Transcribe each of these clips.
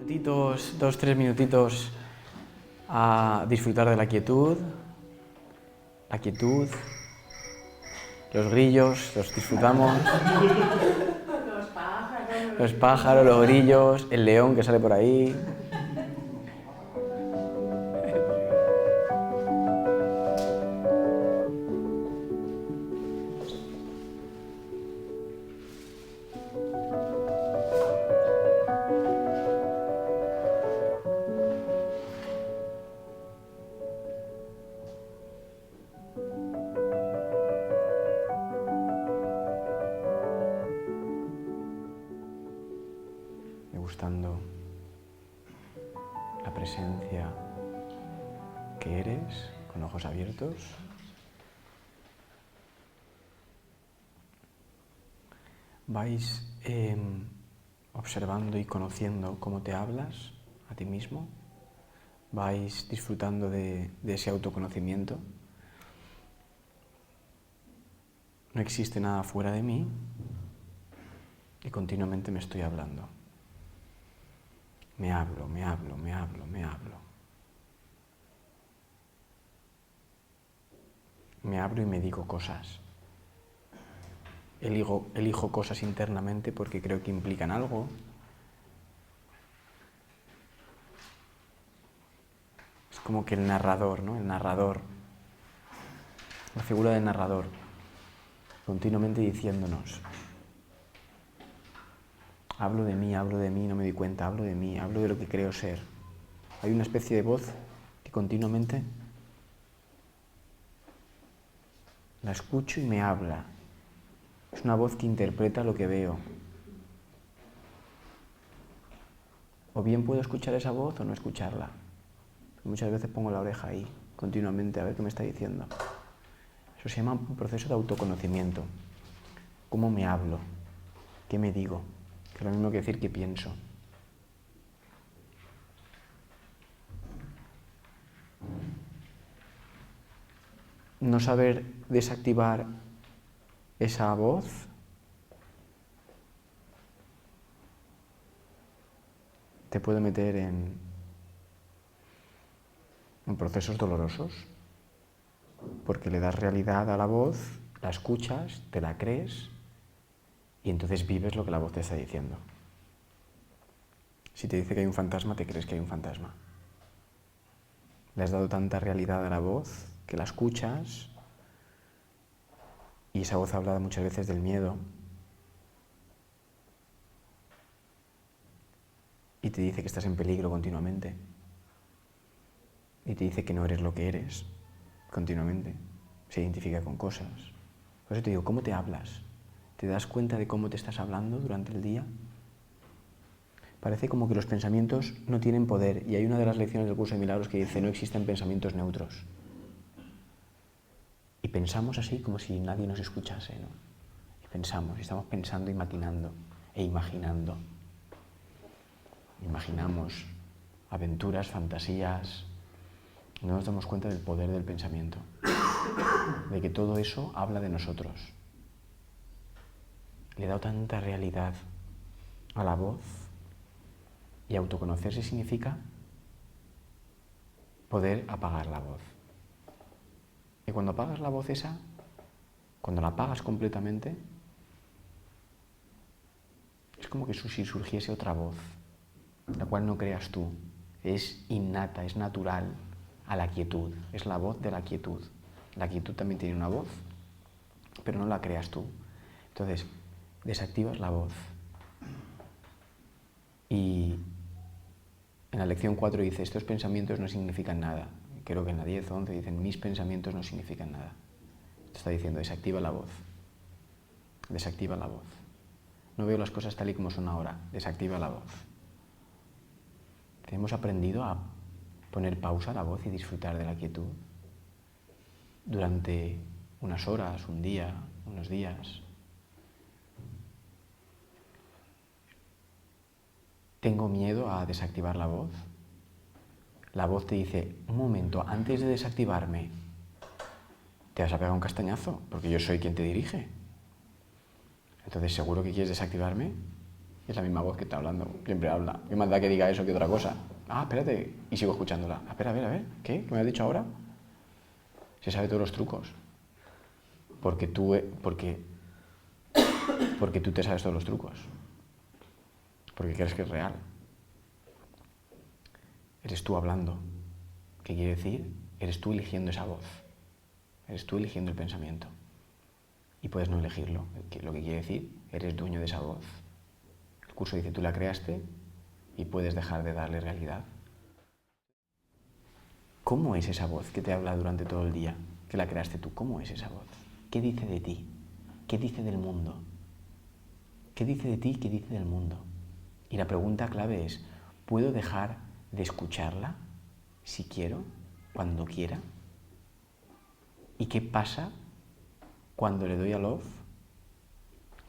minutitos, 2-3 minutitos a disfrutar de la quietud, los grillos, los disfrutamos, los pájaros, los grillos, el león que sale por ahí. Degustando la presencia que eres, con ojos abiertos. Vais observando y conociendo cómo te hablas a ti mismo. Vais disfrutando de ese autoconocimiento. No existe nada fuera de mí y continuamente me estoy hablando. Me hablo. Me hablo y me digo cosas. Elijo cosas internamente porque creo que implican algo. Es como que el narrador, ¿no? La figura del narrador, continuamente diciéndonos: hablo de mí, no me doy cuenta, hablo de mí, hablo de lo que creo ser. Hay una especie de voz que continuamente la escucho y me habla. Es una voz que interpreta lo que veo. O bien puedo escuchar esa voz o no escucharla. Muchas veces pongo la oreja ahí, continuamente, a ver qué me está diciendo. Eso se llama un proceso de autoconocimiento. ¿Cómo me hablo? ¿Qué me digo? Que es lo mismo que decir qué pienso. No saber desactivar esa voz te puede meter en procesos dolorosos, porque le das realidad a la voz, la escuchas, te la crees y entonces vives lo que la voz te está diciendo. Si te dice que hay un fantasma, te crees que hay un fantasma. Le has dado tanta realidad a la voz que la escuchas y esa voz habla muchas veces del miedo y te dice que estás en peligro continuamente y te dice que no eres lo que eres continuamente. Se identifica con cosas. Por eso te digo, ¿cómo te hablas? ¿Te das cuenta de cómo te estás hablando durante el día? Parece como que los pensamientos no tienen poder, y hay una de las lecciones del curso de milagros que dice: no existen pensamientos neutros. Y pensamos así como si nadie nos escuchase, ¿no? Y estamos pensando y maquinando e imaginando. Imaginamos aventuras, fantasías. No nos damos cuenta del poder del pensamiento, de que todo eso habla de nosotros. Le he dado tanta realidad a la voz, y autoconocerse significa poder apagar la voz. Y cuando apagas la voz esa, cuando la apagas completamente, es como que si surgiese otra voz, la cual no creas tú. Es innata, es natural a la quietud, es la voz de la quietud. La quietud también tiene una voz, pero no la creas tú. Entonces, desactivas la voz. Y en la lección 4 dice: estos pensamientos no significan nada. Creo que en la 10 o 11 dicen: mis pensamientos no significan nada. Te está diciendo: desactiva la voz. Desactiva la voz. No veo las cosas tal y como son ahora. Desactiva la voz. Hemos aprendido a poner pausa a la voz y disfrutar de la quietud durante unas horas, un día, unos días. ¿Tengo miedo a desactivar la voz? La voz te dice: un momento, antes de desactivarme, te vas a pegar un castañazo, porque yo soy quien te dirige. Entonces, ¿seguro que quieres desactivarme? Es la misma voz que está hablando, siempre habla. ¿Qué más da que diga eso que otra cosa? Ah, espérate, y sigo escuchándola. Espera, a ver, ¿qué? ¿Qué me has dicho ahora? Se sabe todos los trucos. Porque tú te sabes todos los trucos. Porque crees que es real. Eres tú hablando. ¿Qué quiere decir? Eres tú eligiendo esa voz. Eres tú eligiendo el pensamiento. Y puedes no elegirlo. Lo que quiere decir, eres dueño de esa voz. El curso dice, tú la creaste y puedes dejar de darle realidad. ¿Cómo es esa voz que te habla durante todo el día? Que la creaste tú. ¿Cómo es esa voz? ¿Qué dice de ti? ¿Qué dice del mundo? ¿Qué dice de ti? ¿Qué dice del mundo? Y la pregunta clave es, ¿puedo dejar de escucharla si quiero, cuando quiera? ¿Y qué pasa cuando le doy a love?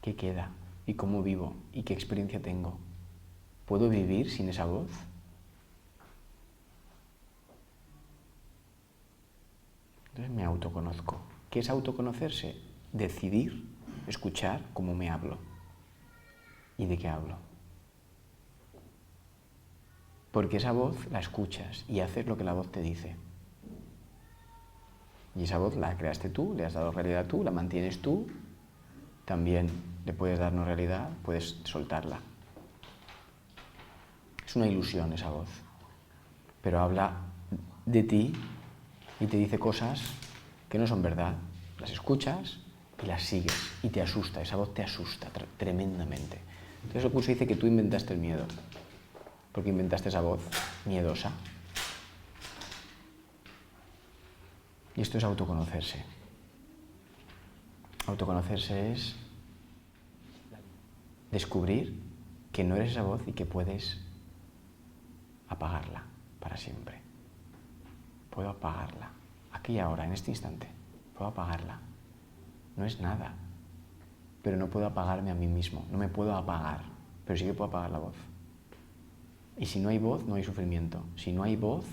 ¿Qué queda? ¿Y cómo vivo? ¿Y qué experiencia tengo? ¿Puedo vivir sin esa voz? Entonces me autoconozco. ¿Qué es autoconocerse? Decidir, escuchar cómo me hablo. ¿Y de qué hablo? Porque esa voz la escuchas y haces lo que la voz te dice. Y esa voz la creaste tú, le has dado realidad tú, la mantienes tú. También le puedes dar no realidad, puedes soltarla. Es una ilusión esa voz. Pero habla de ti y te dice cosas que no son verdad. Las escuchas y las sigues y te asusta. Esa voz te asusta tremendamente. Entonces el curso dice que tú inventaste el miedo. Porque inventaste esa voz miedosa. Y esto es autoconocerse. Autoconocerse es descubrir que no eres esa voz y que puedes apagarla para siempre. Puedo apagarla. Aquí y ahora, en este instante. Puedo apagarla. No es nada. Pero no puedo apagarme a mí mismo. No me puedo apagar. Pero sí que puedo apagar la voz. Y si no hay voz, no hay sufrimiento. Si no hay voz,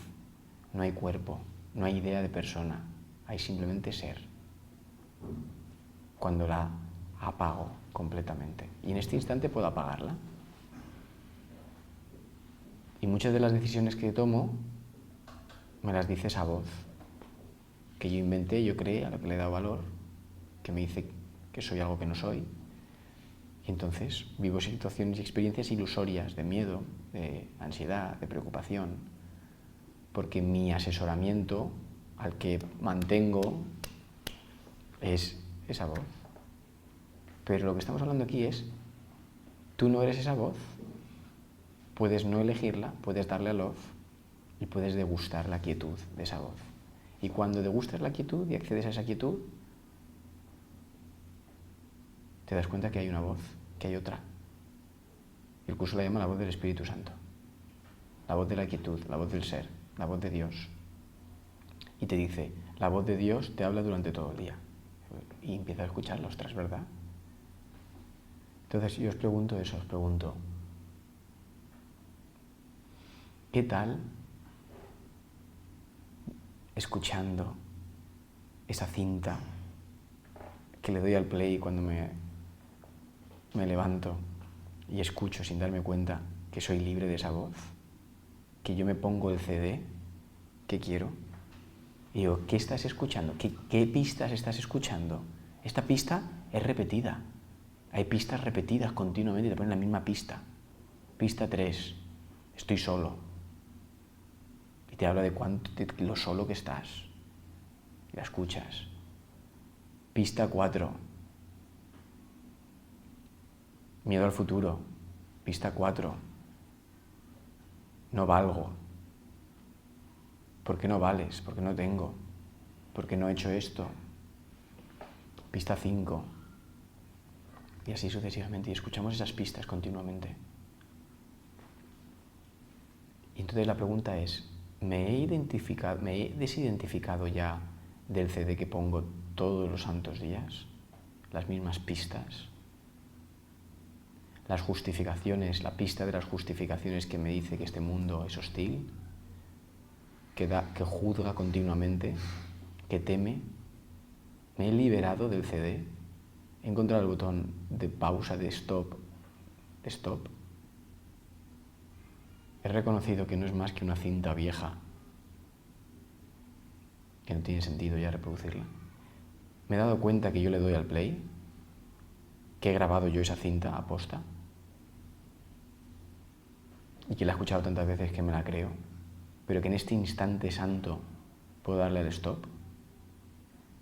no hay cuerpo. No hay idea de persona. Hay simplemente ser. Cuando la apago completamente. Y en este instante puedo apagarla. Y muchas de las decisiones que tomo me las dice esa voz. Que yo inventé, yo creé, a lo que le he dado valor. Que me dice que soy algo que no soy. Y entonces vivo situaciones y experiencias ilusorias de miedo, de ansiedad, de preocupación. Porque mi asesoramiento al que mantengo es esa voz. Pero lo que estamos hablando aquí es, tú no eres esa voz, puedes no elegirla, puedes darle a love y puedes degustar la quietud de esa voz. Y cuando degustas la quietud y accedes a esa quietud, te das cuenta que hay una voz, que hay otra. El curso la llama la voz del Espíritu Santo, la voz de la quietud, la voz del ser, la voz de Dios. Y te dice, la voz de Dios te habla durante todo el día. Y empieza a escucharla, ostras, ¿verdad? Entonces yo os pregunto eso, os pregunto, ¿qué tal escuchando esa cinta que le doy al play cuando me levanto y escucho sin darme cuenta que soy libre de esa voz? Que yo me pongo el CD que quiero y digo, ¿qué estás escuchando? ¿Qué pistas estás escuchando? Esta pista es repetida. Hay pistas repetidas continuamente y te ponen la misma pista. Pista 3, estoy solo. Y te habla de lo solo que estás. Y la escuchas. Pista 4, miedo al futuro. Pista 4, no valgo. ¿Por qué no vales? ¿Por qué no tengo? ¿Por qué no he hecho esto? Pista 5. Y así sucesivamente. Y escuchamos esas pistas continuamente. Y entonces la pregunta es, ¿me he desidentificado ya del CD que pongo todos los santos días? Las mismas pistas. Las justificaciones, la pista de las justificaciones que me dice que este mundo es hostil, que juzga continuamente, que teme. Me he liberado del CD, he encontrado el botón de pausa, de stop, stop. He reconocido que no es más que una cinta vieja, que no tiene sentido ya reproducirla. Me he dado cuenta que yo le doy al play, que he grabado yo esa cinta a posta, y que la he escuchado tantas veces que me la creo, pero que en este instante santo puedo darle al stop.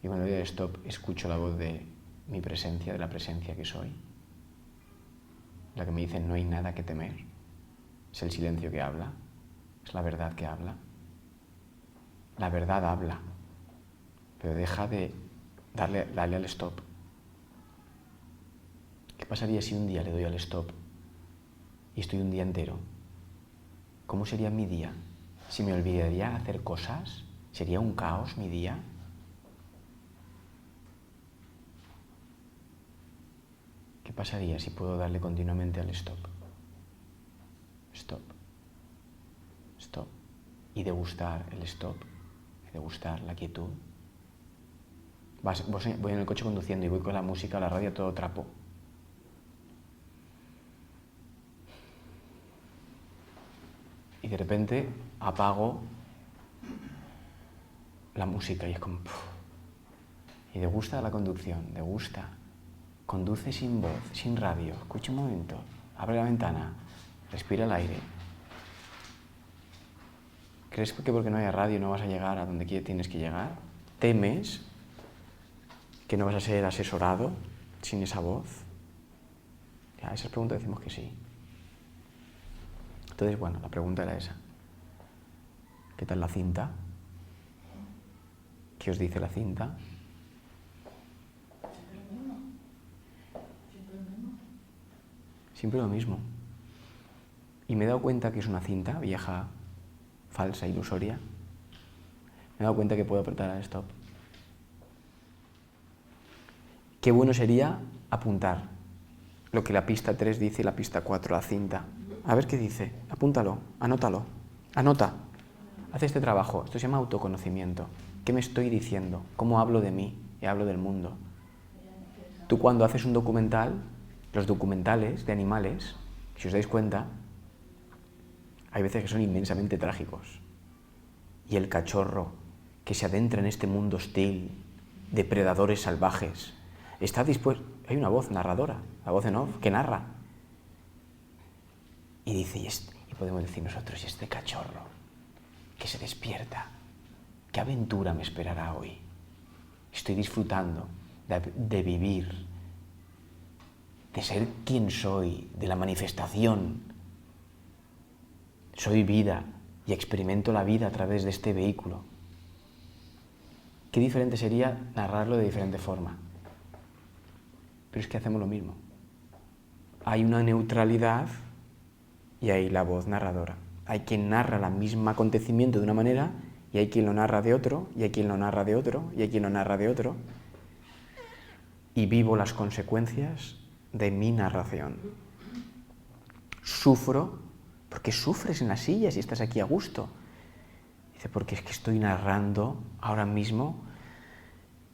Y cuando doy al stop escucho la voz de mi presencia, de la presencia que soy, la que me dice no hay nada que temer. Es el silencio que habla, es la verdad que habla. La verdad habla, pero deja de darle al stop. ¿Qué pasaría si un día le doy al stop y estoy un día entero? ¿Cómo sería mi día? Si me olvidaría hacer cosas, ¿sería un caos mi día? ¿Qué pasaría si puedo darle continuamente al stop? Stop. Stop. Y degustar el stop, y degustar la quietud. Voy en el coche conduciendo y voy con la música, la radio a todo trapo. Y de repente apago la música y es como... Y degusta la conducción, degusta. Conduce sin voz, sin radio. Escucha un momento, abre la ventana, respira el aire. ¿Crees que porque no haya radio no vas a llegar a donde tienes que llegar? ¿Temes que no vas a ser asesorado sin esa voz? A esas preguntas decimos que sí. Entonces, bueno, la pregunta era esa. ¿Qué tal la cinta? ¿Qué os dice la cinta? Siempre lo mismo. Y me he dado cuenta que es una cinta vieja, falsa, ilusoria. Me he dado cuenta que puedo apretar al stop. Qué bueno sería apuntar lo que la pista 3 dice y la pista 4, la cinta. A ver qué dice. Apúntalo, anótalo. Anota. Haz este trabajo. Esto se llama autoconocimiento. ¿Qué me estoy diciendo? ¿Cómo hablo de mí y hablo del mundo? Tú cuando haces un documental, los documentales de animales, si os dais cuenta, hay veces que son inmensamente trágicos. Y el cachorro que se adentra en este mundo hostil, de predadores salvajes, está dispuesto... Hay una voz narradora, la voz en off, que narra. Y dice, y podemos decir nosotros, y este cachorro que se despierta, ¿qué aventura me esperará hoy? Estoy disfrutando de vivir, de ser quien soy, de la manifestación. Soy vida y experimento la vida a través de este vehículo. Qué diferente sería narrarlo de diferente forma. Pero es que hacemos lo mismo. Hay una neutralidad y hay la voz narradora. Hay quien narra el mismo acontecimiento de una manera y hay quien lo narra de otro, y hay quien lo narra de otro, y hay quien lo narra de otro. Y vivo las consecuencias de mi narración. Sufro. ¿Por qué sufres en la silla si estás aquí a gusto? Dice, porque es que estoy narrando ahora mismo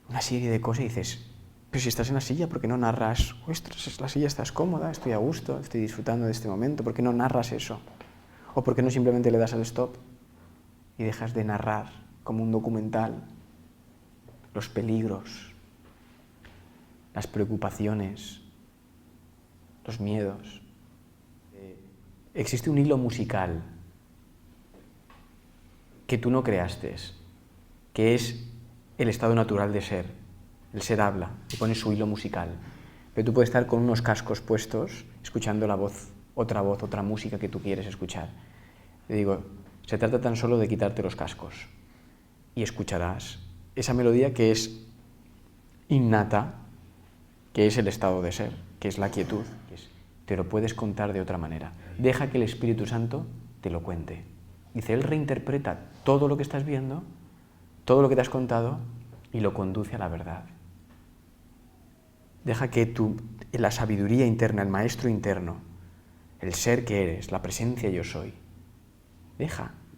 una serie de cosas y dices, pero si estás en la silla, ¿por qué no narras? Ostras, la silla estás cómoda, estoy a gusto, estoy disfrutando de este momento, ¿por qué no narras eso? ¿O por qué no simplemente le das al stop y dejas de narrar como un documental los peligros, las preocupaciones, los miedos? Existe un hilo musical que tú no creaste, que es el estado natural de ser. El ser habla y pone su hilo musical. Pero tú puedes estar con unos cascos puestos, escuchando la voz, otra música que tú quieres escuchar. Te digo, se trata tan solo de quitarte los cascos y escucharás esa melodía que es innata, que es el estado de ser, que es la quietud. Te lo puedes contar de otra manera. Deja que el Espíritu Santo te lo cuente. Dice, Él reinterpreta todo lo que estás viendo, todo lo que te has contado, y lo conduce a la verdad. Deja que la sabiduría interna, el maestro interno, el ser que eres, la presencia yo soy,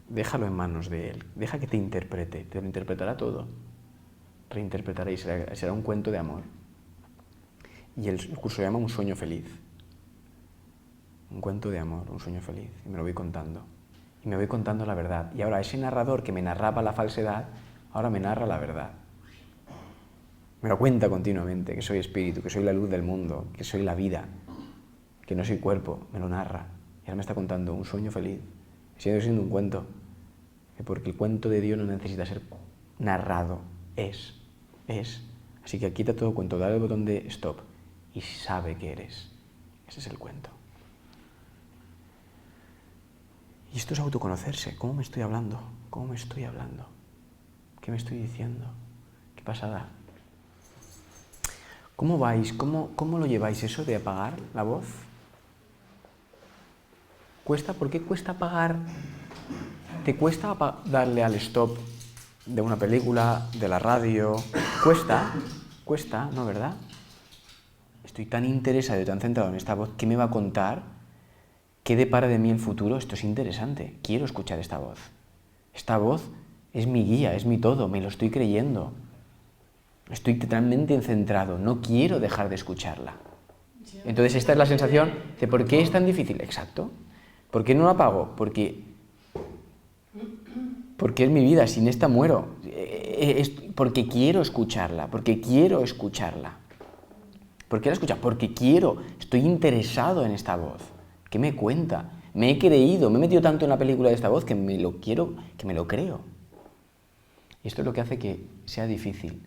déjalo en manos de Él. Deja que te interprete, te lo interpretará todo. Reinterpretará y será un cuento de amor. Y el curso se llama Un sueño feliz. un cuento de amor, un sueño feliz, y me lo voy contando. Y me voy contando la verdad. Y ahora ese narrador que me narraba la falsedad, ahora me narra la verdad. Me lo cuenta continuamente, que soy espíritu, que soy la luz del mundo, que soy la vida, que no soy cuerpo, me lo narra. Y ahora me está contando un sueño feliz. Sigue siendo un cuento. Porque el cuento de Dios no necesita ser narrado, es. Así que quita todo cuento, dale el botón de stop y sabe que eres. Ese es el cuento. Y esto es autoconocerse. ¿Cómo me estoy hablando? ¿Cómo me estoy hablando? ¿Qué me estoy diciendo? ¿Qué pasada? ¿Cómo vais? ¿Cómo lo lleváis eso de apagar la voz? ¿Cuesta? ¿Por qué cuesta apagar? ¿Te cuesta darle al stop de una película, de la radio? Cuesta, ¿no, verdad? Estoy tan interesado y tan centrado en esta voz. ¿Qué me va a contar? ¿Qué depara de mí el futuro? Esto es interesante. Quiero escuchar esta voz. Esta voz es mi guía, es mi todo, me lo estoy creyendo. Estoy totalmente centrado, no quiero dejar de escucharla. Entonces esta es la sensación de ¿por qué es tan difícil? Exacto. ¿Por qué no la apago? Porque es mi vida, sin esta muero. Porque quiero escucharla, porque quiero escucharla. ¿Por qué la escucho? Porque quiero, estoy interesado en esta voz. ¿Qué me cuenta? Me he creído, me he metido tanto en la película de esta voz que me lo quiero, que me lo creo. Y esto es lo que hace que sea difícil.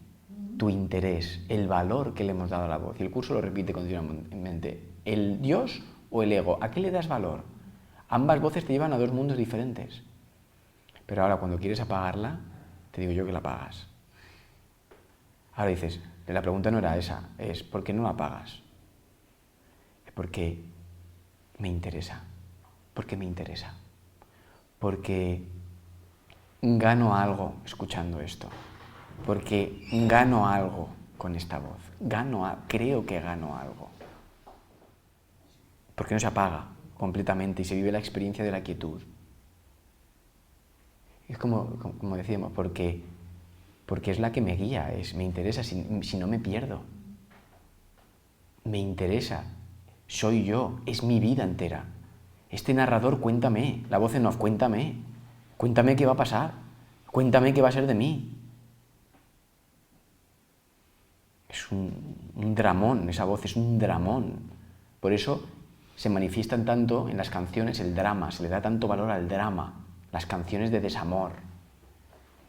Tu interés, el valor que le hemos dado a la voz. Y el curso lo repite continuamente. ¿El Dios o el ego? ¿A qué le das valor? Ambas voces te llevan a dos mundos diferentes. Pero ahora cuando quieres apagarla, te digo yo que la apagas. Ahora dices, la pregunta no era esa, es ¿por qué no la apagas? Es porque me interesa. Porque me interesa. Porque gano algo escuchando esto. Porque gano algo con esta voz. Creo que gano algo. Porque no se apaga completamente y se vive la experiencia de la quietud. Es como decíamos, porque es la que me guía, me interesa, si no me pierdo. Me interesa, soy yo, es mi vida entera. Este narrador, cuéntame, la voz en off, cuéntame qué va a pasar, cuéntame qué va a ser de mí. Es un dramón, esa voz es un dramón. Por eso se manifiestan tanto en las canciones el drama, se le da tanto valor al drama, las canciones de desamor,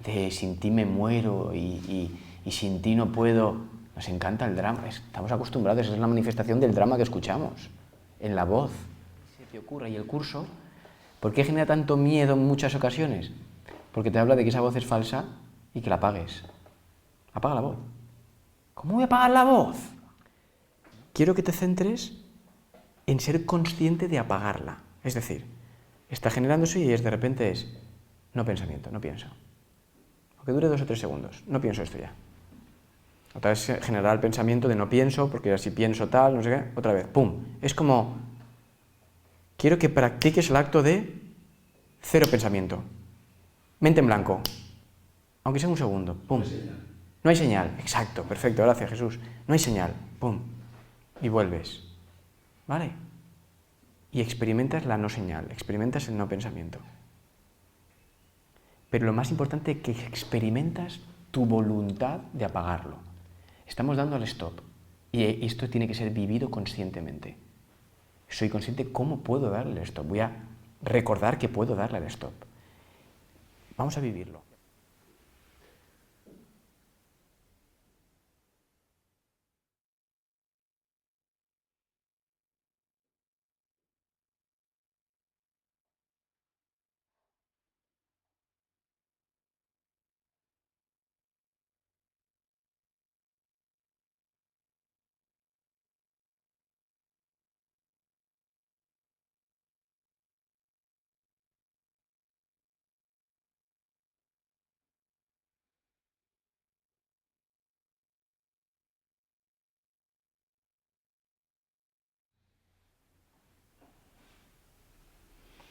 de sin ti me muero y sin ti no puedo. Nos encanta el drama, estamos acostumbrados, esa es la manifestación del drama que escuchamos, en la voz. Se te ocurra, y el curso, ¿por qué genera tanto miedo en muchas ocasiones? Porque te habla de que esa voz es falsa y que la apagues. Apaga la voz. ¿Cómo voy a apagar la voz? Quiero que te centres en ser consciente de apagarla. Es decir, está generándose y de repente es, no pensamiento, no pienso. Aunque dure 2 o 3 segundos, no pienso esto ya. Otra vez generar el pensamiento de no pienso, porque si pienso tal, no sé qué, otra vez, ¡pum! Es como, quiero que practiques el acto de cero pensamiento. Mente en blanco. Aunque sea un segundo, ¡pum! No hay señal, exacto, perfecto, gracias Jesús. No hay señal, ¡pum! Y vuelves, ¿vale? Y experimentas la no señal, experimentas el no pensamiento. Pero lo más importante es que experimentas tu voluntad de apagarlo. Estamos dando al stop y esto tiene que ser vivido conscientemente. Soy consciente cómo puedo darle al stop. Voy a recordar que puedo darle al stop. Vamos a vivirlo.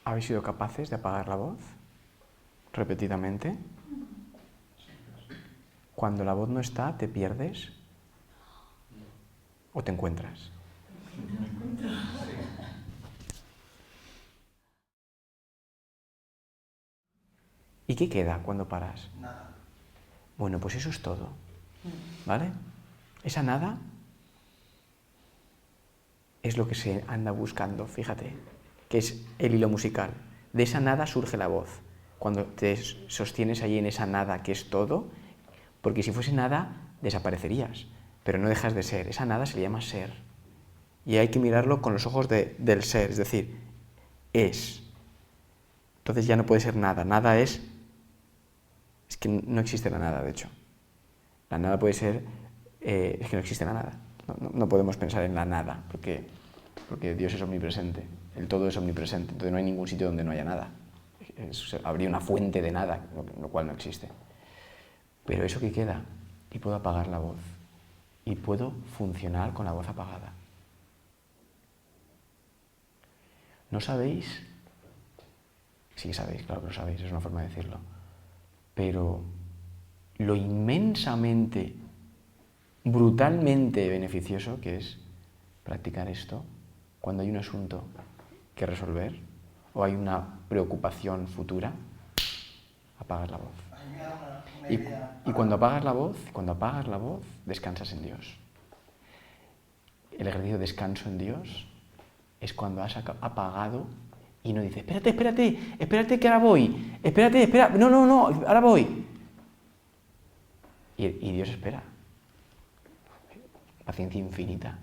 ¿Habéis sido capaces de apagar la voz repetidamente? Cuando la voz no está, ¿te pierdes? ¿O te encuentras? ¿Y qué queda cuando paras? Nada. Bueno, pues eso es todo, ¿vale? Esa nada es lo que se anda buscando, fíjate, que es el hilo musical. De esa nada surge la voz. Cuando te sostienes allí en esa nada que es todo, porque si fuese nada, desaparecerías, pero no dejas de ser. Esa nada se le llama ser. Y hay que mirarlo con los ojos del ser, es decir, es. Entonces ya no puede ser nada. Nada es que no existe la nada, de hecho. La nada puede ser, es que no existe la nada. No podemos pensar en la nada, porque Dios es omnipresente, el todo es omnipresente, entonces no hay ningún sitio donde no haya nada. Habría una fuente de nada, lo cual no existe. Pero eso que queda, y puedo apagar la voz, y puedo funcionar con la voz apagada. ¿No sabéis? Sí sabéis, claro que lo sabéis, es una forma de decirlo. Pero lo inmensamente, brutalmente beneficioso que es practicar esto cuando hay un asunto que resolver o hay una preocupación futura, apagas la voz. Y cuando apagas la voz, descansas en Dios. El ejercicio de descanso en Dios es cuando has apagado y no dices, espérate que ahora voy, espera, no, ahora voy. Y Dios espera. Paciencia infinita.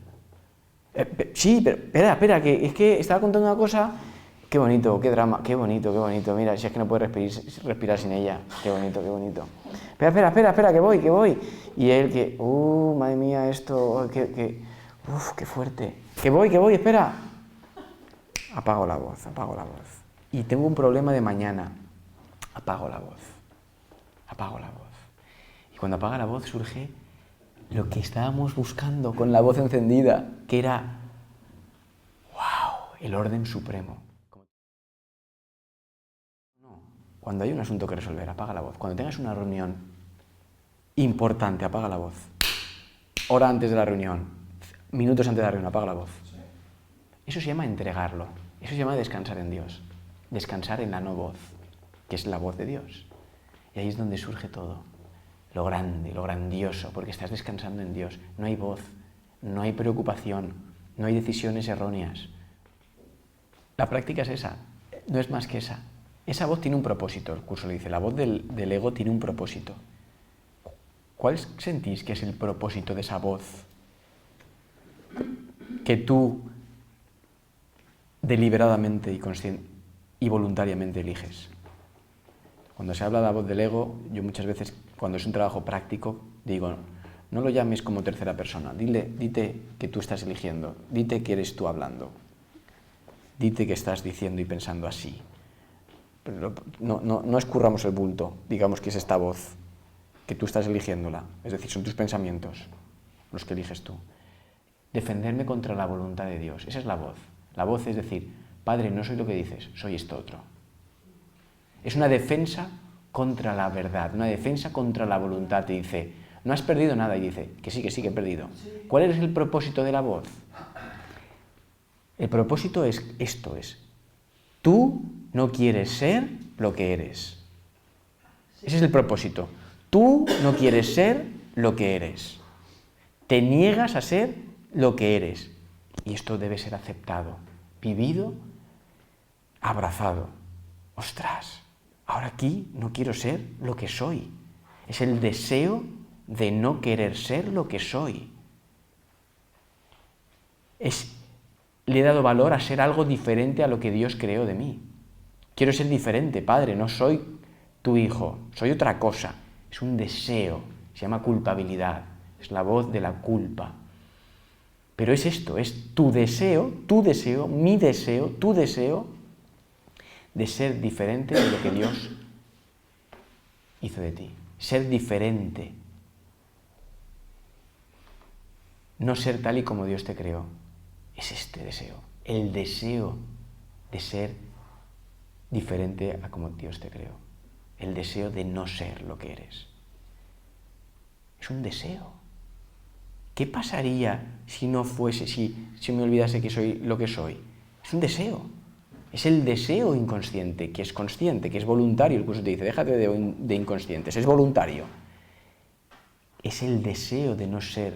Sí, pero espera, que es que estaba contando una cosa. Qué bonito, qué drama, qué bonito. Mira, si es que no puedes respirar sin ella. Qué bonito. Espera, que voy. Y él que, madre mía, esto, qué fuerte. Que voy, espera. Apago la voz. Y tengo un problema de mañana. Apago la voz. Y cuando apaga la voz surge lo que estábamos buscando con la voz encendida, que era, ¡wow!, el orden supremo. Cuando hay un asunto que resolver, apaga la voz. Cuando tengas una reunión importante, apaga la voz. Hora antes de la reunión, minutos antes de la reunión, apaga la voz. Eso se llama entregarlo. Eso se llama descansar en Dios. Descansar en la no voz, que es la voz de Dios. Y ahí es donde surge todo. Lo grande, lo grandioso, porque estás descansando en Dios. No hay voz, no hay preocupación, no hay decisiones erróneas. La práctica es esa, no es más que esa. Esa voz tiene un propósito, el curso le dice, la voz del ego tiene un propósito. ¿Cuál sentís que es el propósito de esa voz que tú deliberadamente y voluntariamente eliges? Cuando se habla de la voz del ego, yo muchas veces, cuando es un trabajo práctico, digo, no lo llames como tercera persona, dite que tú estás eligiendo, dite que eres tú hablando, dite que estás diciendo y pensando así. Pero no escurramos el bulto, digamos que es esta voz, que tú estás eligiéndola, es decir, son tus pensamientos los que eliges tú. Defenderme contra la voluntad de Dios, esa es la voz. La voz es decir, Padre, no soy lo que dices, soy esto otro. Es una defensa contra la verdad, una defensa contra la voluntad. Te dice, no has perdido nada, y dice, que sí, que he perdido. ¿Cuál es el propósito de la voz? El propósito es esto, tú no quieres ser lo que eres. Ese es el propósito. Tú no quieres ser lo que eres. Te niegas a ser lo que eres. Y esto debe ser aceptado, vivido, abrazado. ¡Ostras! Ahora aquí no quiero ser lo que soy. Es el deseo de no querer ser lo que soy. Le he dado valor a ser algo diferente a lo que Dios creó de mí. Quiero ser diferente, Padre, no soy tu hijo, soy otra cosa. Es un deseo, se llama culpabilidad, es la voz de la culpa. Pero es esto, es tu deseo, mi deseo, tu deseo de ser diferente de lo que Dios hizo de ti. Ser diferente. No ser tal y como Dios te creó. Es este deseo. El deseo de ser diferente a como Dios te creó. El deseo de no ser lo que eres. Es un deseo. ¿Qué pasaría si no fuese, si me olvidase que soy lo que soy? Es un deseo. Es el deseo inconsciente, que es consciente, que es voluntario. El curso te dice, déjate de inconscientes, es voluntario. Es el deseo de no ser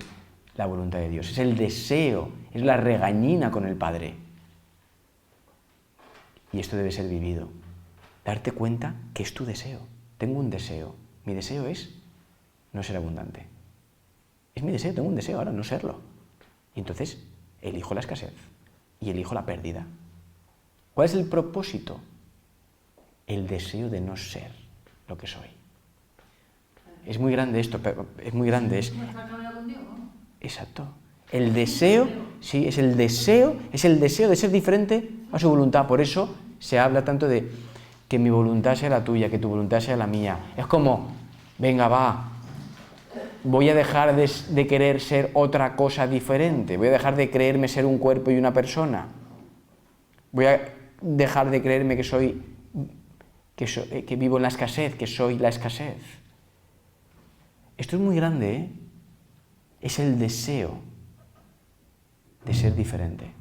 la voluntad de Dios, es el deseo, es la regañina con el Padre. Y esto debe ser vivido. Darte cuenta que es tu deseo. Tengo un deseo. Mi deseo es no ser abundante. Es mi deseo, tengo un deseo ahora, no serlo. Y entonces elijo la escasez y elijo la pérdida. ¿Cuál es el propósito? El deseo de no ser lo que soy. Es muy grande esto, es muy grande. Exacto. El deseo, sí, es el deseo de ser diferente a su voluntad. Por eso se habla tanto de que mi voluntad sea la tuya, que tu voluntad sea la mía. Es como, venga, va, voy a dejar de querer ser otra cosa diferente, voy a dejar de creerme ser un cuerpo y una persona. Voy a dejar de creerme que vivo en la escasez, que soy la escasez. Esto es muy grande, ¿eh? Es el deseo de ser diferente.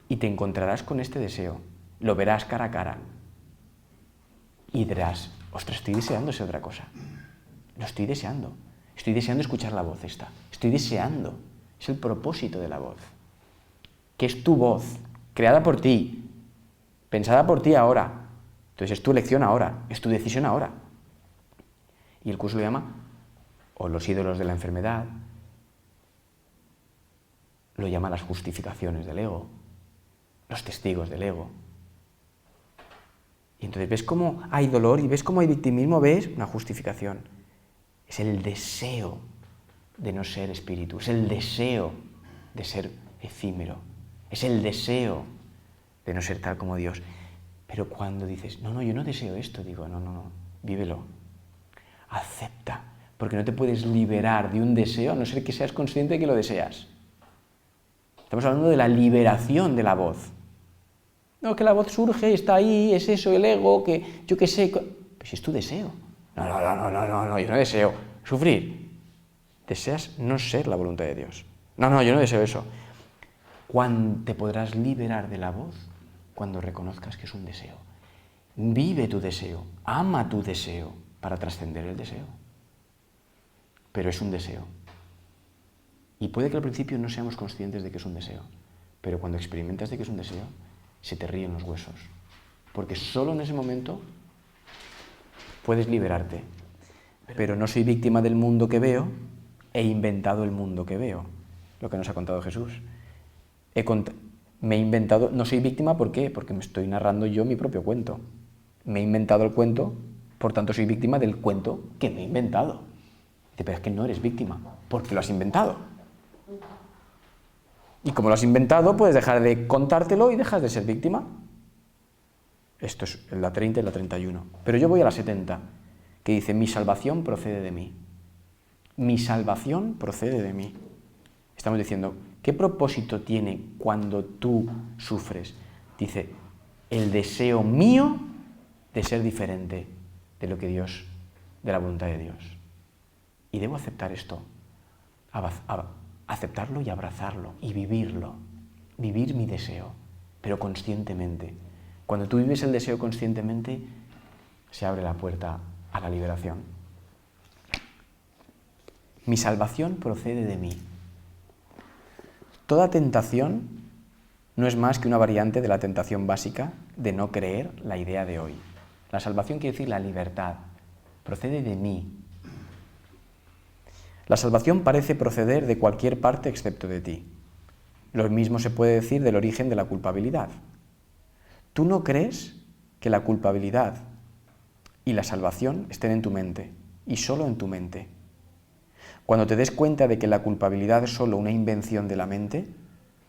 Y te encontrarás con este deseo, lo verás cara a cara y dirás, ostras, estoy deseando ser otra cosa. Lo estoy deseando escuchar la voz esta. Estoy deseando, es el propósito de la voz, que es tu voz, creada por ti, pensada por ti ahora. Entonces es tu elección ahora, es tu decisión ahora. Y el curso lo llama, o los ídolos de la enfermedad, lo llama las justificaciones del ego, los testigos del ego. Y entonces ves cómo hay dolor y ves cómo hay victimismo, ves una justificación. Es el deseo de no ser espíritu, es el deseo de ser efímero, es el deseo de no ser tal como Dios. Pero cuando dices, no, yo no deseo esto, digo, no, vívelo, acepta, porque no te puedes liberar de un deseo a no ser que seas consciente de que lo deseas. Estamos hablando de la liberación de la voz. No, que la voz surge, está ahí, es eso, el ego, que yo qué sé. Pues es tu deseo. No, yo no deseo sufrir. Deseas no ser la voluntad de Dios. No, yo no deseo eso. ¿Cuándo te podrás liberar de la voz? Cuando reconozcas que es un deseo. Vive tu deseo, ama tu deseo para trascender el deseo. Pero es un deseo. Y puede que al principio no seamos conscientes de que es un deseo, pero cuando experimentas de que es un deseo, se te ríen los huesos. Porque solo en ese momento puedes liberarte. Pero no soy víctima del mundo que veo, he inventado el mundo que veo, lo que nos ha contado Jesús. Me he inventado, no soy víctima, ¿por qué? Porque me estoy narrando yo mi propio cuento. Me he inventado el cuento, por tanto soy víctima del cuento que me he inventado. Pero es que no eres víctima, porque lo has inventado. Y como lo has inventado, puedes dejar de contártelo y dejas de ser víctima. Esto es la 30 y la 31. Pero yo voy a la 70, que dice, mi salvación procede de mí. Mi salvación procede de mí. Estamos diciendo, ¿qué propósito tiene cuando tú sufres? Dice, el deseo mío de ser diferente de lo que Dios, de la voluntad de Dios. Y debo aceptar esto, aceptarlo y abrazarlo y vivirlo, vivir mi deseo, pero conscientemente. Cuando tú vives el deseo conscientemente, se abre la puerta a la liberación. Mi salvación procede de mí. Toda tentación no es más que una variante de la tentación básica de no creer la idea de hoy. La salvación quiere decir la libertad, procede de mí. La salvación parece proceder de cualquier parte excepto de ti. Lo mismo se puede decir del origen de la culpabilidad. Tú no crees que la culpabilidad y la salvación estén en tu mente, y solo en tu mente. Cuando te des cuenta de que la culpabilidad es solo una invención de la mente,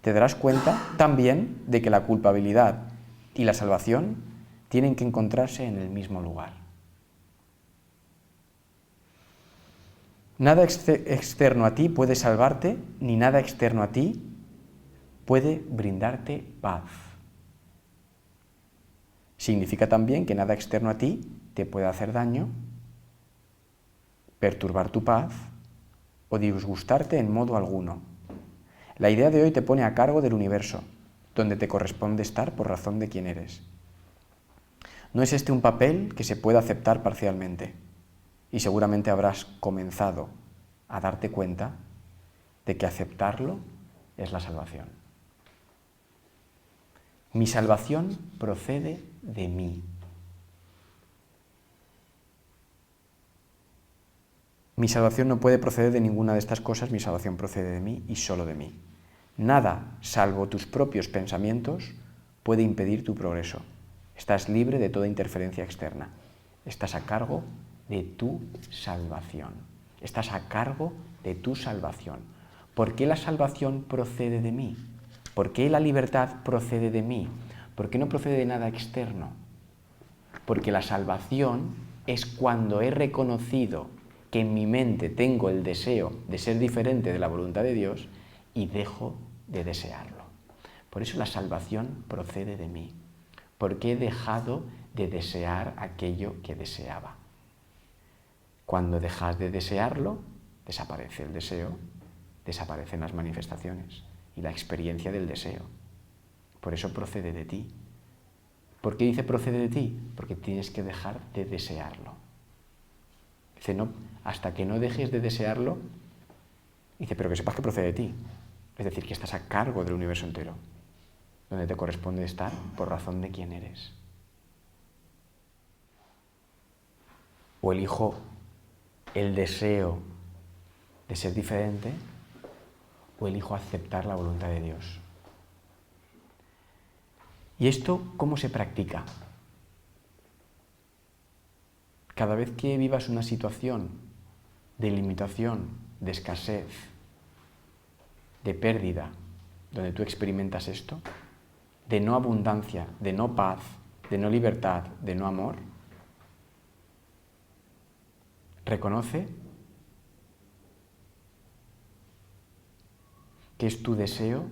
te darás cuenta también de que la culpabilidad y la salvación tienen que encontrarse en el mismo lugar. Nada externo a ti puede salvarte, ni nada externo a ti puede brindarte paz. Significa también que nada externo a ti te puede hacer daño, perturbar tu paz o disgustarte en modo alguno. La idea de hoy te pone a cargo del universo, donde te corresponde estar por razón de quién eres. No es este un papel que se pueda aceptar parcialmente. Y seguramente habrás comenzado a darte cuenta de que aceptarlo es la salvación. Mi salvación procede de mí. Mi salvación no puede proceder de ninguna de estas cosas, mi salvación procede de mí y solo de mí. Nada, salvo tus propios pensamientos, puede impedir tu progreso. Estás libre de toda interferencia externa. Estás a cargo de tu salvación. Estás a cargo de tu salvación. ¿Por qué la salvación procede de mí? ¿Por qué la libertad procede de mí? ¿Por qué no procede de nada externo? Porque la salvación es cuando he reconocido que en mi mente tengo el deseo de ser diferente de la voluntad de Dios y dejo de desearlo. Por eso la salvación procede de mí, porque he dejado de desear aquello que deseaba. Cuando dejas de desearlo, desaparece el deseo, desaparecen las manifestaciones y la experiencia del deseo. Por eso procede de ti. ¿Por qué dice procede de ti? Porque tienes que dejar de desearlo. Dice, no, hasta que no dejes de desearlo, dice, pero que sepas que procede de ti. Es decir, que estás a cargo del universo entero, donde te corresponde estar por razón de quién eres. O elijo el deseo de ser diferente, o elijo aceptar la voluntad de Dios. ¿Y esto cómo se practica? Cada vez que vivas una situación de limitación, de escasez, de pérdida, donde tú experimentas esto, de no abundancia, de no paz, de no libertad, de no amor, reconoce que es tu deseo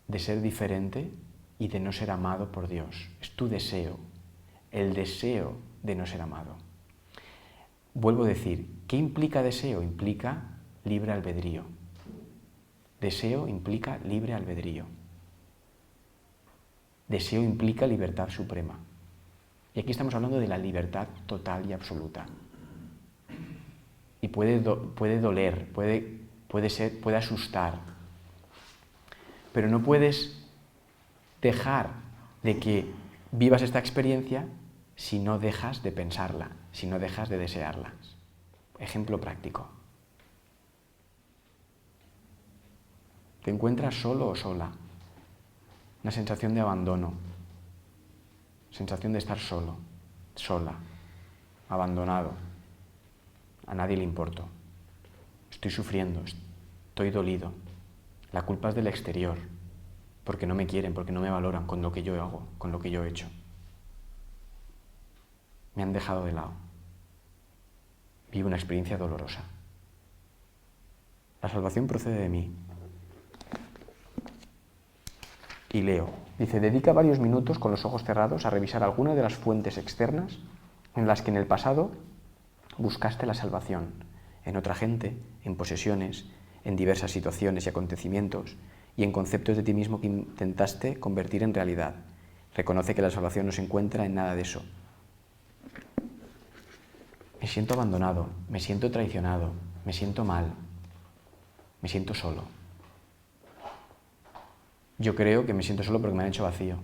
de ser diferente y de no ser amado por Dios. Es tu deseo, el deseo de no ser amado. Vuelvo a decir, ¿qué implica deseo? Implica libre albedrío. Deseo implica libre albedrío. Deseo implica libertad suprema. Y aquí estamos hablando de la libertad total y absoluta. Y puede doler, puede asustar. Pero no puedes dejar de que vivas esta experiencia si no dejas de pensarla, si no dejas de desearla. Ejemplo práctico. ¿Te encuentras solo o sola? Una sensación de abandono, sensación de estar solo, sola, abandonado. A nadie le importo. Estoy sufriendo, estoy dolido. La culpa es del exterior, porque no me quieren, porque no me valoran con lo que yo hago, con lo que yo he hecho. Me han dejado de lado. Vivo una experiencia dolorosa. La salvación procede de mí. Y leo. Dice, dedica varios minutos con los ojos cerrados a revisar alguna de las fuentes externas en las que en el pasado buscaste la salvación, en otra gente, en posesiones, en diversas situaciones y acontecimientos, y en conceptos de ti mismo que intentaste convertir en realidad. Reconoce que la salvación no se encuentra en nada de eso. Me siento abandonado, me siento traicionado, me siento mal, me siento solo. Yo creo que me siento solo porque me han hecho vacío,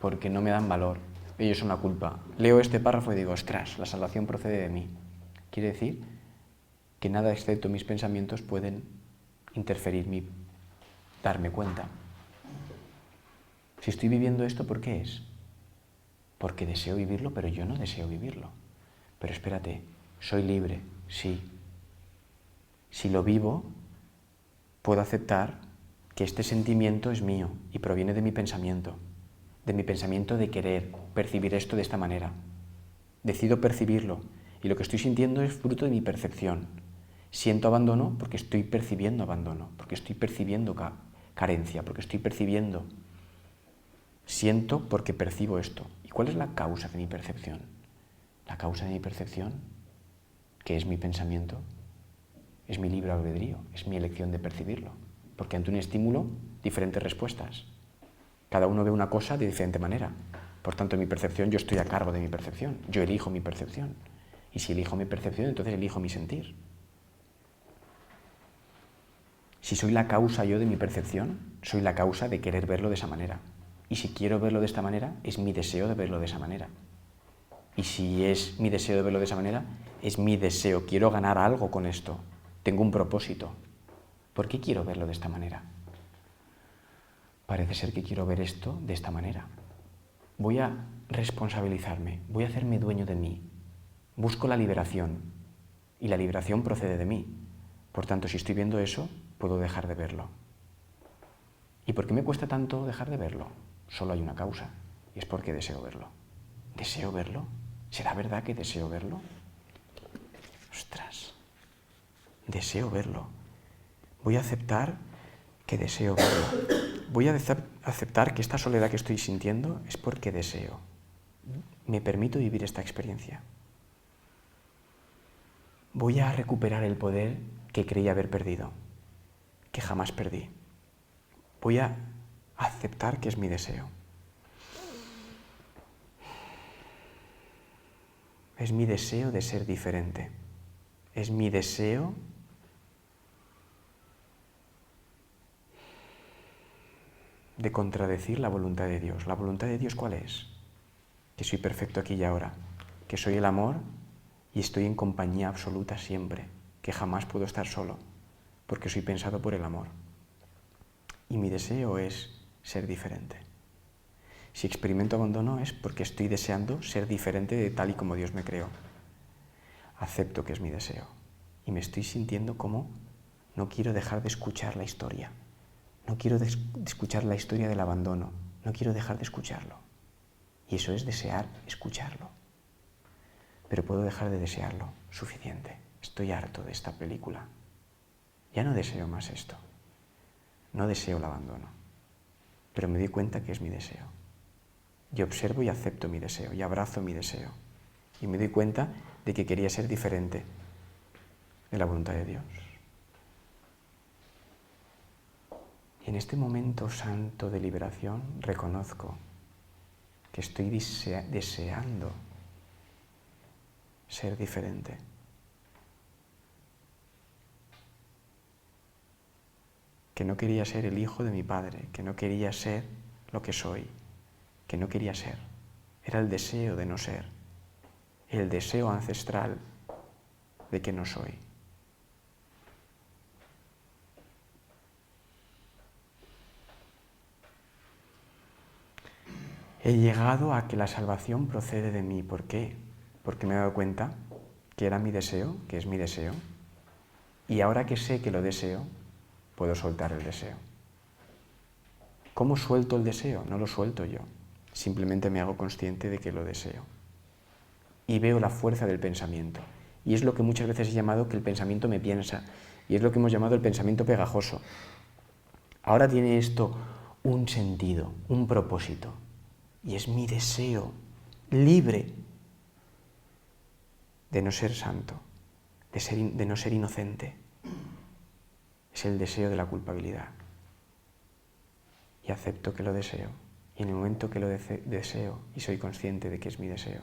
porque no me dan valor. Ellos son la culpa. Leo este párrafo y digo, ostras, la salvación procede de mí. Quiere decir que nada excepto mis pensamientos pueden interferir mi darme cuenta. Si estoy viviendo esto, ¿por qué es? Porque deseo vivirlo, pero yo no deseo vivirlo. Pero espérate, soy libre, sí. Si lo vivo, puedo aceptar que este sentimiento es mío y proviene de mi pensamiento de querer percibir esto de esta manera. Decido percibirlo y lo que estoy sintiendo es fruto de mi percepción. Siento abandono porque estoy percibiendo abandono, porque estoy percibiendo carencia, porque estoy percibiendo. Siento porque percibo esto. ¿Y cuál es la causa de mi percepción? La causa de mi percepción, que es mi pensamiento, es mi libre albedrío, es mi elección de percibirlo. Porque ante un estímulo, diferentes respuestas. Cada uno ve una cosa de diferente manera. Por tanto, mi percepción, yo estoy a cargo de mi percepción. Yo elijo mi percepción. Y si elijo mi percepción, entonces elijo mi sentir. Si soy la causa yo de mi percepción, soy la causa de querer verlo de esa manera. Y si quiero verlo de esta manera, es mi deseo de verlo de esa manera. Y si es mi deseo de verlo de esa manera, es mi deseo. Quiero ganar algo con esto. Tengo un propósito. ¿Por qué quiero verlo de esta manera? Parece ser que quiero ver esto de esta manera. Voy a responsabilizarme, voy a hacerme dueño de mí. Busco la liberación y la liberación procede de mí. Por tanto, si estoy viendo eso, puedo dejar de verlo. ¿Y por qué me cuesta tanto dejar de verlo? Solo hay una causa, y es porque deseo verlo. ¿Deseo verlo? ¿Será verdad que deseo verlo? ¡Ostras! Deseo verlo. Voy a aceptar que deseo verlo. Voy a aceptar que esta soledad que estoy sintiendo es porque deseo. Me permito vivir esta experiencia. Voy a recuperar el poder que creí haber perdido, que jamás perdí. Voy a aceptar que es mi deseo. Es mi deseo de ser diferente. Es mi deseo de contradecir la voluntad de Dios. ¿La voluntad de Dios cuál es? Que soy perfecto aquí y ahora, que soy el amor y estoy en compañía absoluta siempre, que jamás puedo estar solo, porque soy pensado por el amor. Y mi deseo es ser diferente. Si experimento abandono es porque estoy deseando ser diferente de tal y como Dios me creó. Acepto que es mi deseo y me estoy sintiendo como no quiero dejar de escuchar la historia. No quiero escuchar la historia del abandono. No quiero dejar de escucharlo. Y eso es desear escucharlo. Pero puedo dejar de desearlo. Suficiente. Estoy harto de esta película. Ya no deseo más esto. No deseo el abandono. Pero me doy cuenta que es mi deseo. Y observo y acepto mi deseo. Y abrazo mi deseo. Y me doy cuenta de que quería ser diferente de la voluntad de Dios. Y en este momento santo de liberación reconozco que estoy deseando ser diferente. Que no quería ser el hijo de mi padre, que no quería ser lo que soy, que no quería ser. Era el deseo de no ser, el deseo ancestral de que no soy. He llegado a que la salvación procede de mí. ¿Por qué? Porque me he dado cuenta que era mi deseo, que es mi deseo, y ahora que sé que lo deseo, puedo soltar el deseo. ¿Cómo suelto el deseo? No lo suelto yo, simplemente me hago consciente de que lo deseo. Y veo la fuerza del pensamiento. Y es lo que muchas veces he llamado que el pensamiento me piensa, y es lo que hemos llamado el pensamiento pegajoso. Ahora tiene esto un sentido, un propósito. Y es mi deseo libre de no ser santo, de no ser inocente. Es el deseo de la culpabilidad. Y acepto que lo deseo. Y en el momento que lo deseo y soy consciente de que es mi deseo,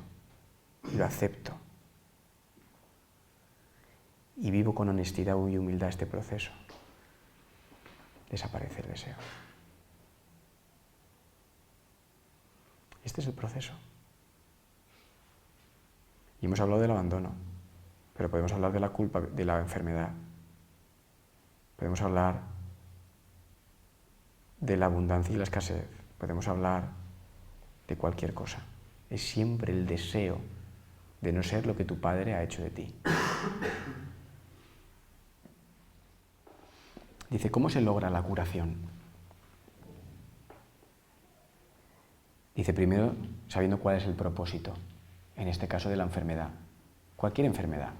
lo acepto. Y vivo con honestidad y humildad este proceso. Desaparece el deseo. Este es el proceso. Y hemos hablado del abandono, pero podemos hablar de la culpa, de la enfermedad. Podemos hablar de la abundancia y la escasez. Podemos hablar de cualquier cosa. Es siempre el deseo de no ser lo que tu padre ha hecho de ti. Dice, ¿cómo se logra la curación? Dice, primero, sabiendo cuál es el propósito, en este caso de la enfermedad. Cualquier enfermedad.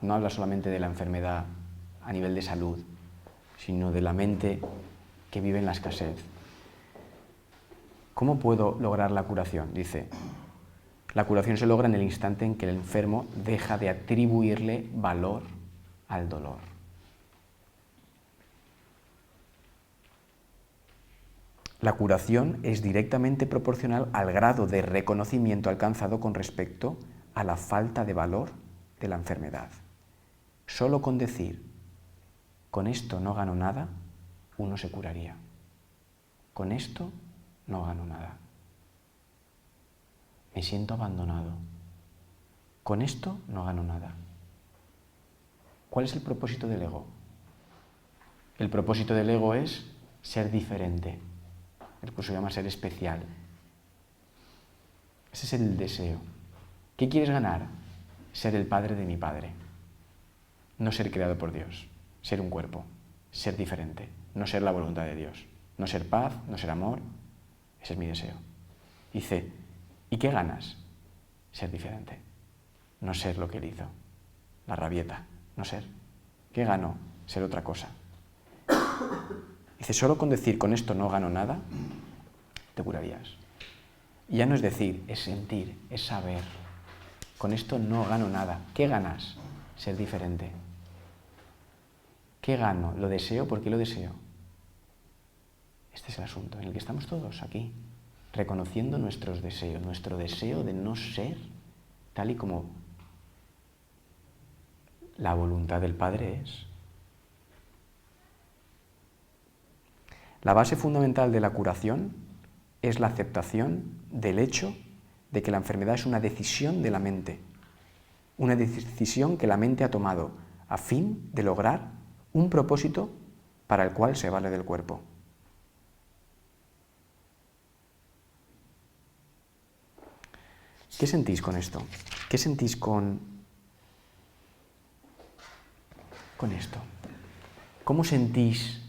No habla solamente de la enfermedad a nivel de salud, sino de la mente que vive en la escasez. ¿Cómo puedo lograr la curación? Dice, la curación se logra en el instante en que el enfermo deja de atribuirle valor al dolor. La curación es directamente proporcional al grado de reconocimiento alcanzado con respecto a la falta de valor de la enfermedad. Solo con decir, con esto no gano nada, uno se curaría. Con esto no gano nada. Me siento abandonado. Con esto no gano nada. ¿Cuál es el propósito del ego? El propósito del ego es ser diferente. El curso se llama ser especial. Ese es el deseo. ¿Qué quieres ganar? Ser el padre de mi padre. No ser creado por Dios. Ser un cuerpo. Ser diferente. No ser la voluntad de Dios. No ser paz, no ser amor. Ese es mi deseo. Dice, ¿y qué ganas? Ser diferente. No ser lo que él hizo. La rabieta. No ser. ¿Qué gano? Ser otra cosa. Dice, solo con decir con esto no gano nada, te curarías. Y ya no es decir, es sentir, es saber. Con esto no gano nada. ¿Qué ganas? Ser diferente. ¿Qué gano? ¿Lo deseo? ¿Por qué lo deseo? Este es el asunto en el que estamos todos aquí, reconociendo nuestros deseos, nuestro deseo de no ser tal y como la voluntad del Padre es. La base fundamental de la curación es la aceptación del hecho de que la enfermedad es una decisión de la mente, una decisión que la mente ha tomado a fin de lograr un propósito para el cual se vale del cuerpo. ¿Qué sentís con esto? ¿Qué sentís con esto? ¿Cómo sentís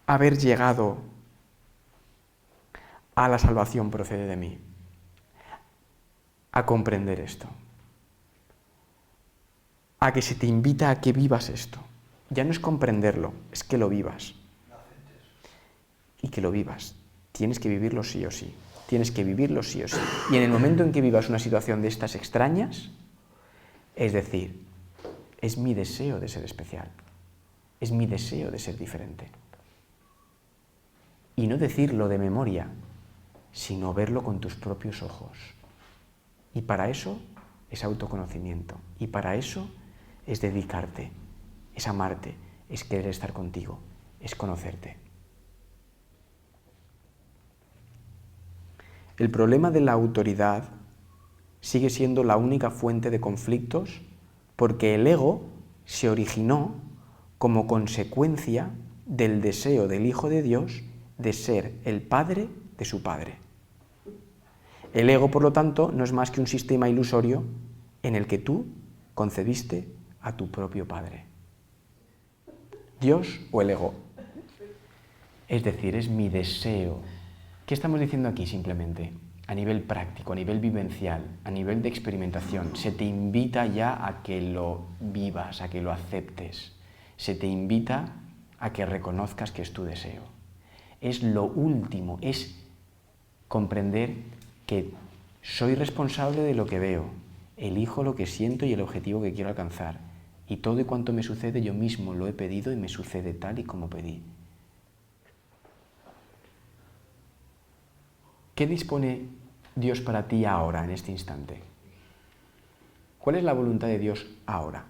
haber llegado a la salvación procede de mí? A comprender esto. A que se te invita a que vivas esto. Ya no es comprenderlo, es que lo vivas. Y que lo vivas. Tienes que vivirlo sí o sí. Tienes que vivirlo sí o sí. Y en el momento en que vivas una situación de estas extrañas, es decir, es mi deseo de ser especial. Es mi deseo de ser diferente. Y no decirlo de memoria, sino verlo con tus propios ojos. Y para eso es autoconocimiento. Y para eso es dedicarte, es amarte, es querer estar contigo, es conocerte. El problema de la autoridad sigue siendo la única fuente de conflictos porque el ego se originó como consecuencia del deseo del Hijo de Dios de ser el padre de su padre. El ego, por lo tanto, no es más que un sistema ilusorio en el que tú concebiste a tu propio padre. Dios o el ego. Es decir, es mi deseo. ¿Qué estamos diciendo aquí simplemente? A nivel práctico, a nivel vivencial, a nivel de experimentación. Se te invita ya a que lo vivas, a que lo aceptes. Se te invita a que reconozcas que es tu deseo. Es lo último, es comprender que soy responsable de lo que veo, elijo lo que siento y el objetivo que quiero alcanzar. Y todo y cuanto me sucede yo mismo lo he pedido y me sucede tal y como pedí. ¿Qué dispone Dios para ti ahora, en este instante? ¿Cuál es la voluntad de Dios ahora?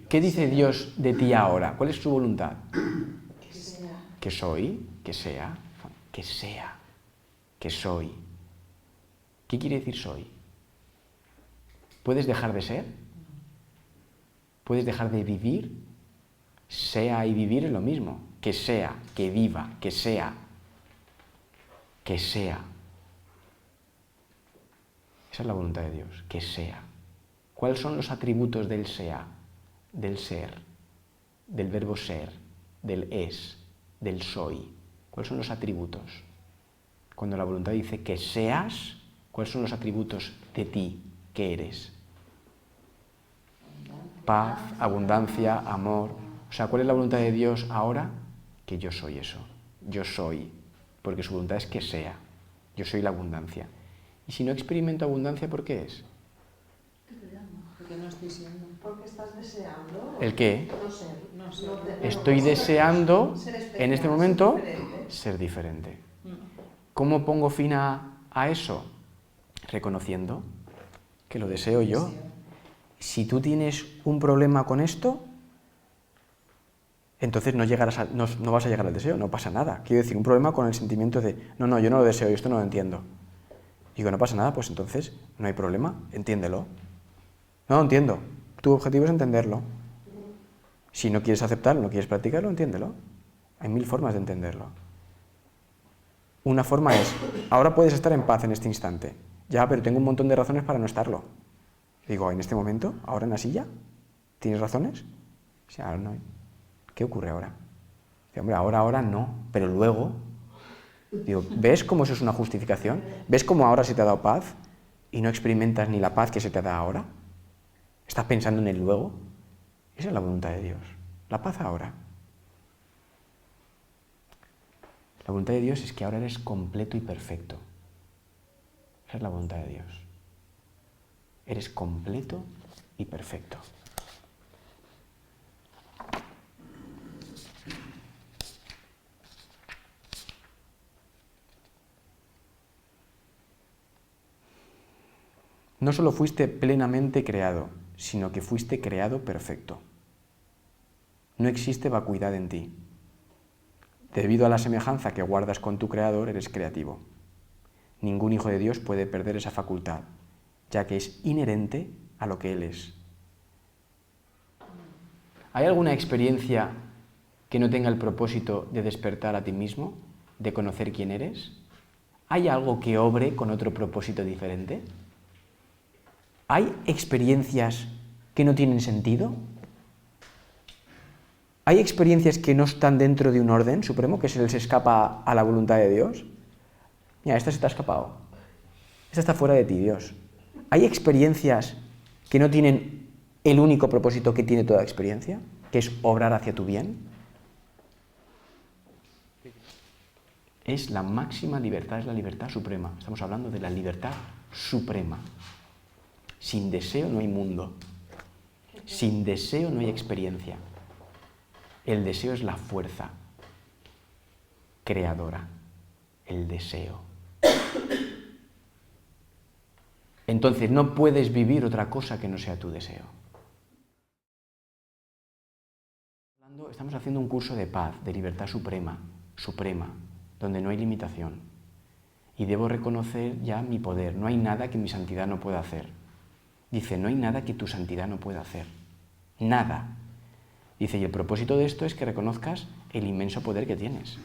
¿Qué dice Dios de ti ahora? ¿Cuál es su voluntad? Que sea. Que soy, que sea, que sea, que soy. ¿Qué quiere decir soy? ¿Puedes dejar de ser? ¿Puedes dejar de vivir? Sea y vivir es lo mismo. Que sea, que viva, que sea. Que sea. Esa es la voluntad de Dios, que sea. ¿Cuáles son los atributos del sea? Del ser, del verbo ser, del es, del soy. ¿Cuáles son los atributos? Cuando la voluntad dice que seas, ¿cuáles son los atributos de ti que eres? Paz, abundancia, amor. O sea, ¿cuál es la voluntad de Dios ahora? Que yo soy eso. Yo soy. Porque su voluntad es que sea. Yo soy la abundancia. Y si no experimento abundancia, ¿por qué es? Porque no estoy siendo. Porque estás deseando. ¿El qué? No ser. Estoy deseando, ser especial, en este momento, diferente. ser diferente. ¿Cómo pongo fin a eso? Reconociendo que lo deseo yo. Si tú tienes un problema con esto, entonces no vas a llegar al deseo, no pasa nada. Quiero decir, un problema con el sentimiento de, no, yo no lo deseo y esto no lo entiendo. Digo, no pasa nada, pues entonces no hay problema, entiéndelo. No lo entiendo. Tu objetivo es entenderlo. Si no quieres aceptarlo, no quieres practicarlo, entiéndelo. Hay 1000 formas de entenderlo. Una forma es, ahora puedes estar en paz en este instante. Ya, pero tengo un montón de razones para no estarlo. Digo, en este momento, ahora en la silla, ¿tienes razones? Sí, ahora no hay. ¿Qué ocurre ahora? Digo, hombre, ahora no, pero luego... Digo, ¿ves cómo eso es una justificación? ¿Ves cómo ahora se te ha dado paz y no experimentas ni la paz que se te da ahora? ¿Estás pensando en el luego? Esa es la voluntad de Dios. La paz ahora. La voluntad de Dios es que ahora eres completo y perfecto. Esa es la voluntad de Dios. Eres completo y perfecto. No solo fuiste plenamente creado, sino que fuiste creado perfecto. No existe vacuidad en ti. Debido a la semejanza que guardas con tu Creador, eres creativo. Ningún hijo de Dios puede perder esa facultad, ya que es inherente a lo que Él es. ¿Hay alguna experiencia que no tenga el propósito de despertar a ti mismo, de conocer quién eres? ¿Hay algo que obre con otro propósito diferente? ¿Hay experiencias que no tienen sentido? ¿Hay experiencias que no están dentro de un orden supremo, que se les escapa a la voluntad de Dios? Mira, esta se te ha escapado. Esta está fuera de ti, Dios. ¿Hay experiencias que no tienen el único propósito que tiene toda experiencia, que es obrar hacia tu bien? Es la máxima libertad, es la libertad suprema. Estamos hablando de la libertad suprema. Sin deseo no hay mundo. Sin deseo no hay experiencia. El deseo es la fuerza creadora. El deseo. Entonces no puedes vivir otra cosa que no sea tu deseo. Estamos haciendo un curso de paz, de libertad suprema, donde no hay limitación. Y debo reconocer ya mi poder. No hay nada que mi santidad no pueda hacer. Dice, no hay nada que tu santidad no pueda hacer. Nada. Dice, y el propósito de esto es que reconozcas el inmenso poder que tienes.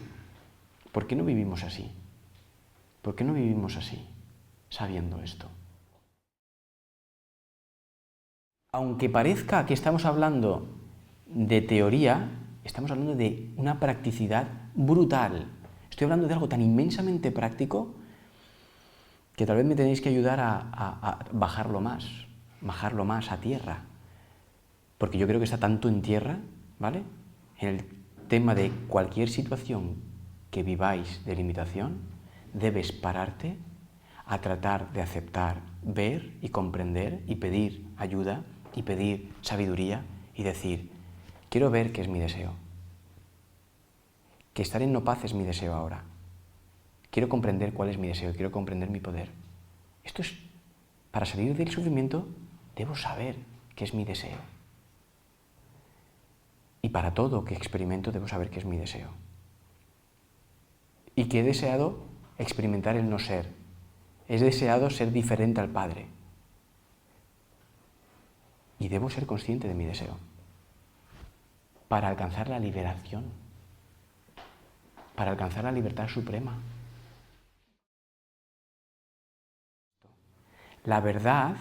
¿Por qué no vivimos así? ¿Por qué no vivimos así, sabiendo esto? Aunque parezca que estamos hablando de teoría, estamos hablando de una practicidad brutal. Estoy hablando de algo tan inmensamente práctico que tal vez me tenéis que ayudar a bajarlo más a tierra. Porque yo creo que está tanto en tierra, ¿vale? En el tema de cualquier situación que viváis de limitación, debes pararte a tratar de aceptar, ver y comprender y pedir ayuda y pedir sabiduría y decir, quiero ver qué es mi deseo. Que estar en no paz es mi deseo ahora. Quiero comprender cuál es mi deseo, quiero comprender mi poder. Esto es, para salir del sufrimiento, debo saber qué es mi deseo. Y para todo que experimento, debo saber qué es mi deseo. Y que he deseado experimentar el no ser. He deseado ser diferente al Padre. Y debo ser consciente de mi deseo. Para alcanzar la liberación. Para alcanzar la libertad suprema. La verdad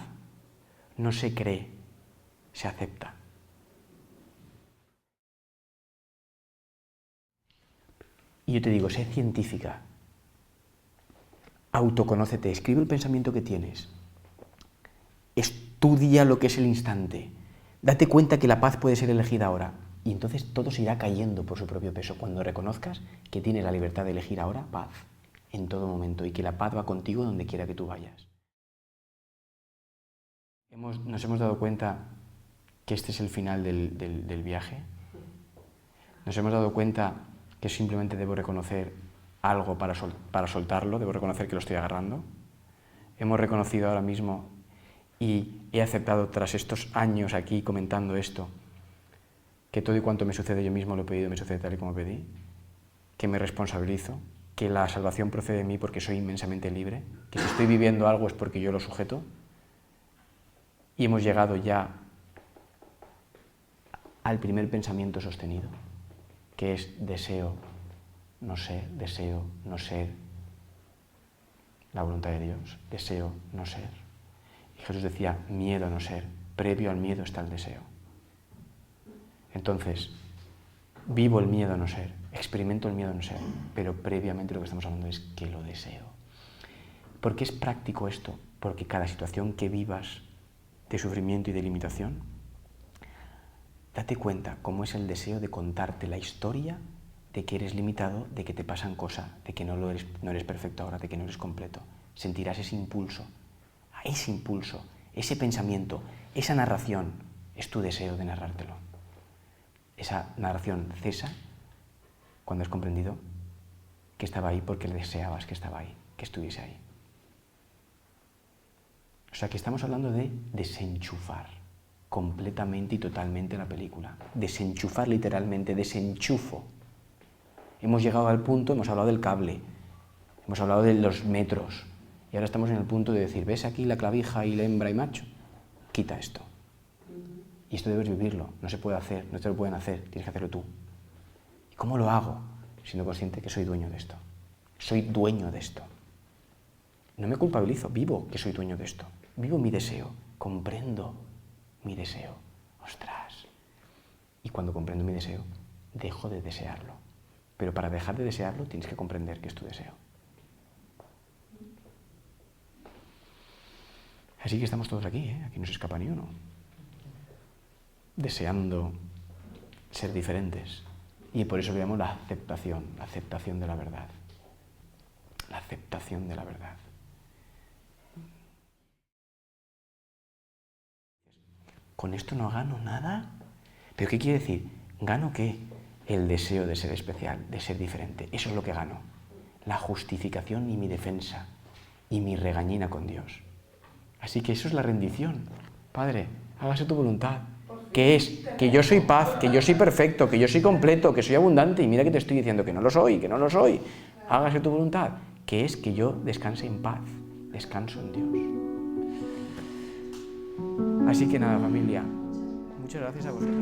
no se cree, se acepta. Y yo te digo, sé científica. Autoconócete, escribe el pensamiento que tienes. Estudia lo que es el instante. Date cuenta que la paz puede ser elegida ahora. Y entonces todo se irá cayendo por su propio peso cuando reconozcas que tienes la libertad de elegir ahora paz en todo momento y que la paz va contigo donde quiera que tú vayas. Nos hemos dado cuenta que este es el final del viaje? ¿Nos hemos dado cuenta que simplemente debo reconocer algo para soltarlo? ¿Debo reconocer que lo estoy agarrando? Hemos reconocido ahora mismo y he aceptado tras estos años aquí comentando esto, que todo y cuanto me sucede yo mismo lo he pedido, me sucede tal y como pedí, que me responsabilizo, que la salvación procede de mí porque soy inmensamente libre, que si estoy viviendo algo es porque yo lo sujeto, y hemos llegado ya al primer pensamiento sostenido, que es deseo no ser la voluntad de Dios, deseo no ser. Y Jesús decía, miedo a no ser, previo al miedo está el deseo. Entonces, vivo el miedo a no ser, experimento el miedo a no ser, pero previamente lo que estamos hablando es que lo deseo. ¿Por qué es práctico esto? Porque cada situación que vivas de sufrimiento y de limitación, date cuenta cómo es el deseo de contarte la historia de que eres limitado, de que te pasan cosas, de que no eres perfecto ahora, de que no eres completo. Sentirás ese impulso, ese pensamiento, esa narración, es tu deseo de narrártelo. Esa narración cesa cuando has comprendido que estaba ahí porque le deseabas que estaba ahí, que estuviese ahí. O sea que estamos hablando de desenchufar completamente y totalmente la película. Desenchufar literalmente, desenchufo. Hemos llegado al punto, hemos hablado del cable, hemos hablado de los metros, y ahora estamos en el punto de decir, ¿ves aquí la clavija y la hembra y macho? Quita esto. Y esto debes vivirlo, no se puede hacer, no te lo pueden hacer, tienes que hacerlo tú. ¿Y cómo lo hago? Siendo consciente que soy dueño de esto. Soy dueño de esto. No me culpabilizo, vivo que soy dueño de esto. Vivo mi deseo, comprendo mi deseo. ¡Ostras! Y cuando comprendo mi deseo, dejo de desearlo. Pero para dejar de desearlo tienes que comprender que es tu deseo. Así que estamos todos aquí, ¿eh? Aquí no se escapa ni uno. Deseando ser diferentes. Y por eso le llamo la aceptación de la verdad. La aceptación de la verdad. ¿Con esto no gano nada? ¿Pero qué quiere decir? ¿Gano qué? El deseo de ser especial, de ser diferente. Eso es lo que gano. La justificación y mi defensa y mi regañina con Dios. Así que eso es la rendición. Padre, hágase tu voluntad. ¿Qué es? Que yo soy paz, que yo soy perfecto, que yo soy completo, que soy abundante y mira que te estoy diciendo que no lo soy, que no lo soy. Hágase tu voluntad. Que es que yo descanse en paz, descanso en Dios. Así que nada, familia, muchas gracias a vosotros.